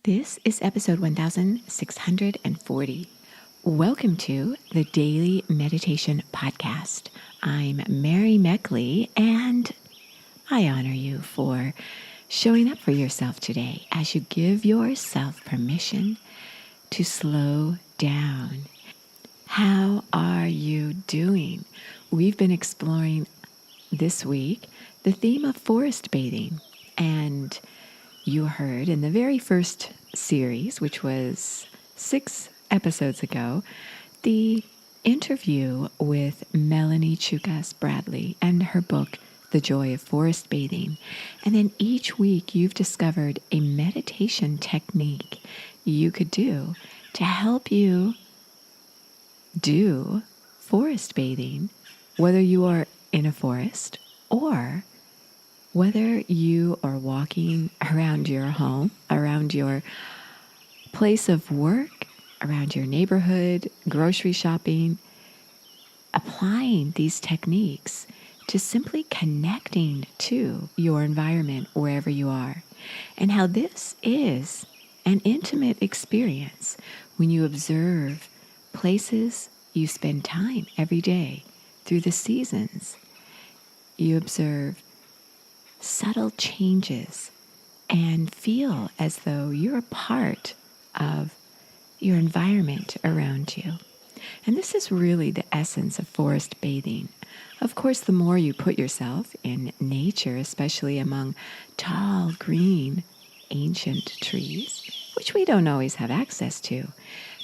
This is episode 1640. Welcome to the Daily Meditation Podcast. I'm Mary Meckley, and I honor you for showing up for yourself today as you give yourself permission to slow down. How are you doing? We've been exploring this week the theme of forest bathing, and you heard in the very first series, which was 6 episodes ago, the interview with Melanie Chukas Bradley and her book, The Joy of Forest Bathing. And then each week you've discovered a meditation technique you could do to help you do forest bathing, whether you are in a forest or whether you are walking around your home, around your place of work, around your neighborhood, grocery shopping, applying these techniques to simply connecting to your environment wherever you are, and how this is an intimate experience when you observe places you spend time every day through the seasons. You observe subtle changes and feel as though you're a part of your environment around you. And this is really the essence of forest bathing. Of course, the more you put yourself in nature, especially among tall, green, ancient trees, which we don't always have access to,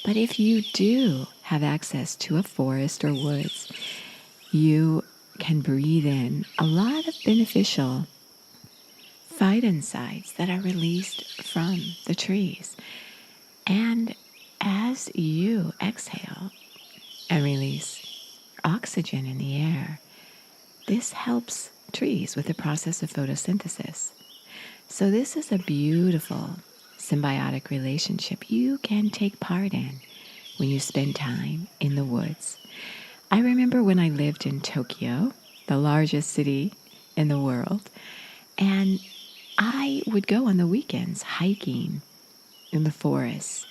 but if you do have access to a forest or woods, you can breathe in a lot of beneficial phytoncides that are released from the trees. And as you exhale and release oxygen in the air, this helps trees with the process of photosynthesis. So this is a beautiful symbiotic relationship you can take part in when you spend time in the woods. I remember when I lived in Tokyo, the largest city in the world, and I would go on the weekends hiking in the forests.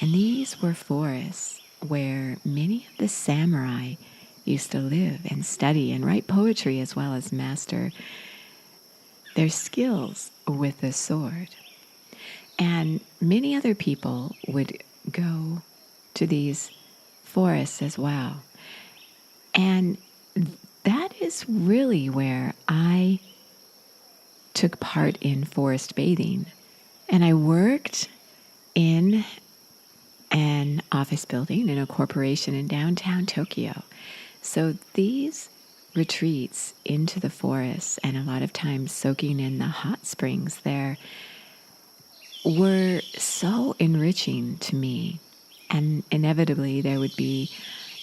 And these were forests where many of the samurai used to live and study and write poetry, as well as master their skills with the sword. And many other people would go to these forests as well. And that is really where I took part in forest bathing. And I worked in an office building in a corporation in downtown Tokyo. So these retreats into the forests, and a lot of times soaking in the hot springs there, were so enriching to me. And inevitably there would be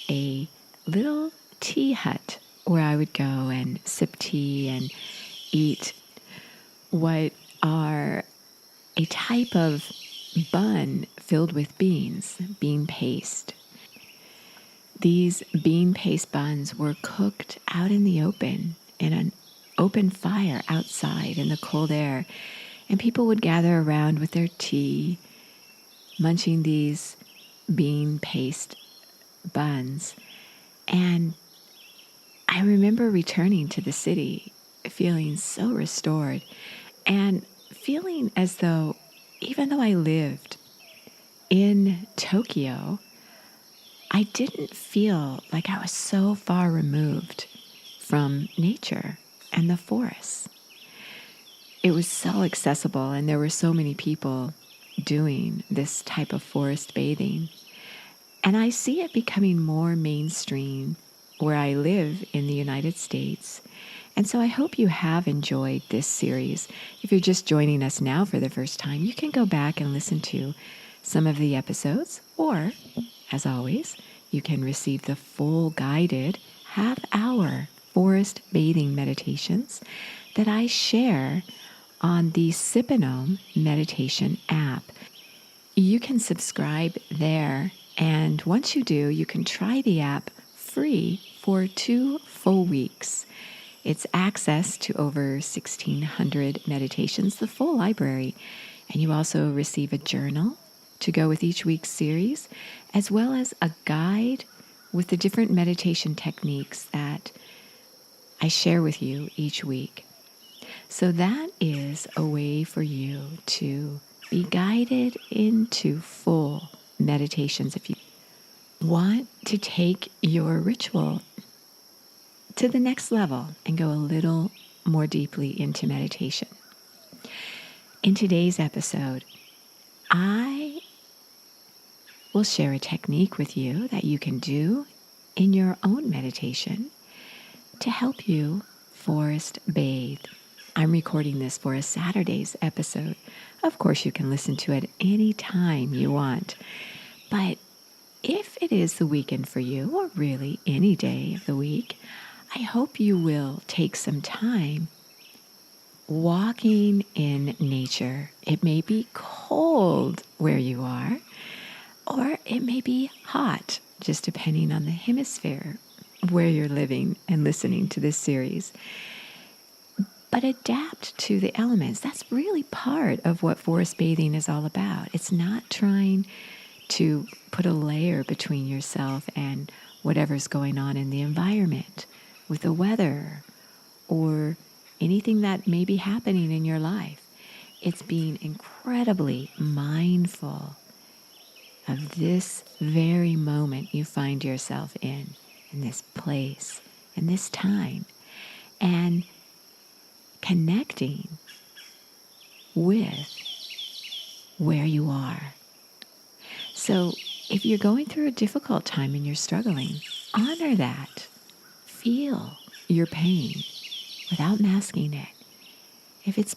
a little tea hut where I would go and sip tea and eat what are a type of bun filled with beans, bean paste. These bean paste buns were cooked out in the open, in an open fire outside in the cold air, and people would gather around with their tea, munching these bean paste buns. And I remember returning to the city feeling so restored, and feeling as though, even though I lived in Tokyo, I didn't feel like I was so far removed from nature and the forests. It was so accessible, and there were so many people doing this type of forest bathing. And I see it becoming more mainstream where I live in the United States. And so I hope you have enjoyed this series. If you're just joining us now for the first time, you can go back and listen to some of the episodes, or, as always, you can receive the full guided half-hour forest bathing meditations that I share on the Sipanome meditation app. You can subscribe there, and once you do, you can try the app free for 2 full weeks. It's access to over 1,600 meditations, the full library, And you also receive a journal to go with each week's series, as well as a guide with the different meditation techniques that I share with you each week. So that is a way for you to be guided into full meditations if you want to take your ritual to the next level and go a little more deeply into meditation. In today's episode, I will share a technique with you that you can do in your own meditation to help you forest bathe. I'm recording this for a Saturday's episode. Of course, you can listen to it any time you want. But if it is the weekend for you, or really any day of the week, I hope you will take some time walking in nature. It may be cold where you are, or it may be hot, just depending on the hemisphere where you're living and listening to this series. But adapt to the elements. That's really part of what forest bathing is all about. It's not trying to put a layer between yourself and whatever's going on in the environment, with the weather, or anything that may be happening in your life. It's being incredibly mindful of this very moment you find yourself in this place, in this time, and connecting with where you are. So if you're going through a difficult time and you're struggling, honor that. Feel your pain without masking it. If it's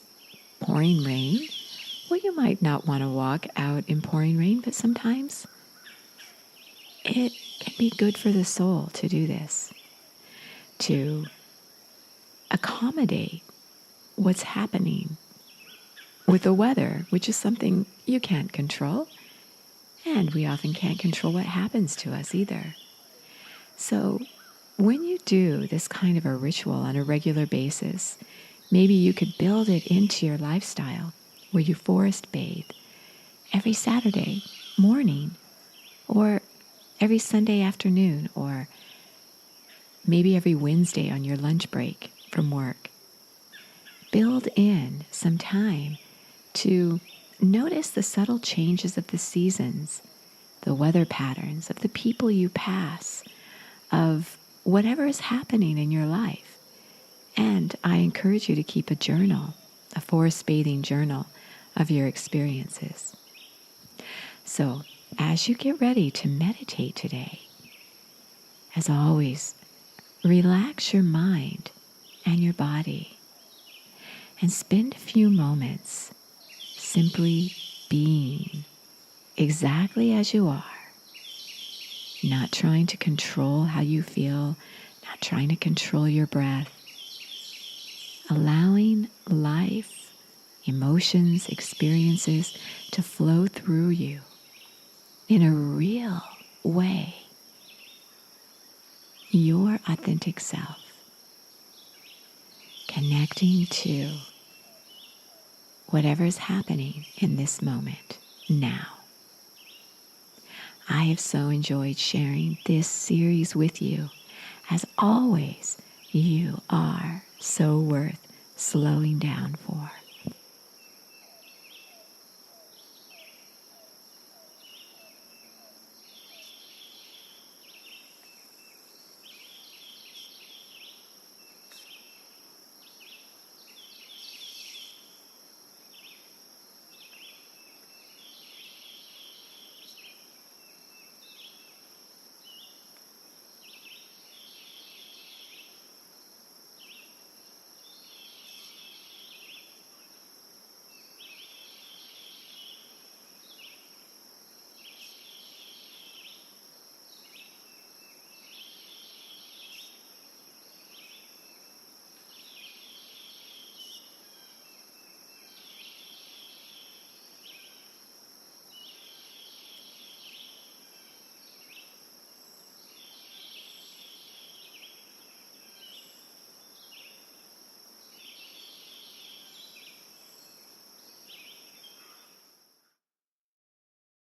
pouring rain, well, you might not want to walk out in pouring rain, but sometimes it can be good for the soul to do this, to accommodate what's happening with the weather, which is something you can't control, and we often can't control what happens to us either. So when you do this kind of a ritual on a regular basis, maybe you could build it into your lifestyle where you forest bathe every Saturday morning, or every Sunday afternoon, or maybe every Wednesday on your lunch break from work. Build in some time to notice the subtle changes of the seasons, the weather patterns, of the people you pass, of whatever is happening in your life. And I encourage you to keep a journal, a forest bathing journal of your experiences. So as you get ready to meditate today, as always, relax your mind and your body and spend a few moments simply being exactly as you are, not trying to control how you feel, not trying to control your breath, allowing life, emotions, experiences to flow through you in a real way, your authentic self, connecting to whatever's happening in this moment now. I have so enjoyed sharing this series with you. As always, you are so worth slowing down for.